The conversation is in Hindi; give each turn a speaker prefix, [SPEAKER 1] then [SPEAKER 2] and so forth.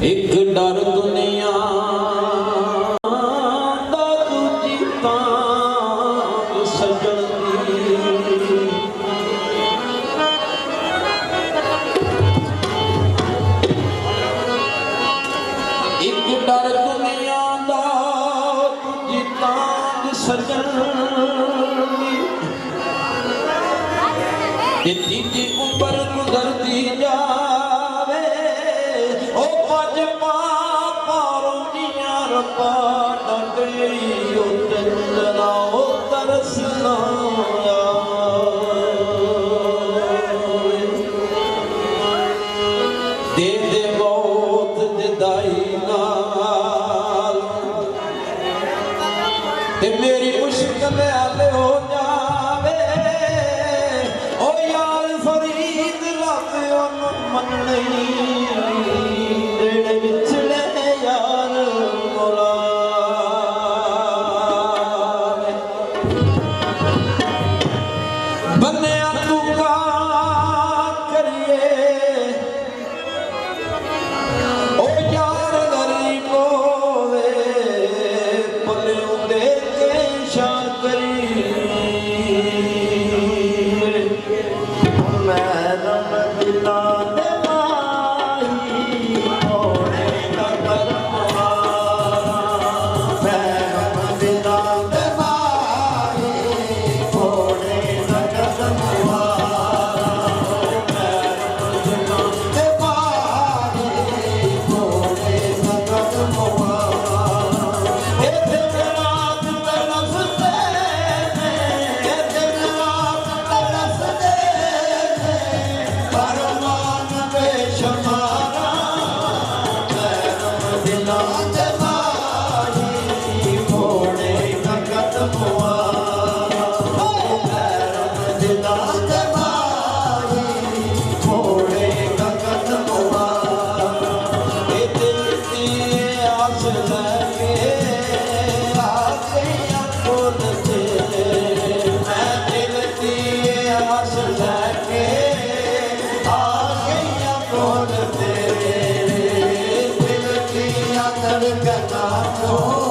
[SPEAKER 1] एक डर दुनिया दा दूजी तांग सजण दी। एक डर दुनिया दा दूजी तांग सजण दी। तीजी उम्र गुजरती जावे ओ पज पारों दियां रब्बा डंडई ओ चंदना ओ तरसना दे दे बहुत जुदाई नाल ते मेरी मुश्किल हल हो जावे ओ यार फरीद रब ओनू मन देने विछड़े यार मौला बन्या तू का करिए ओ यार गरीब होवे पले दे के शा करी Oh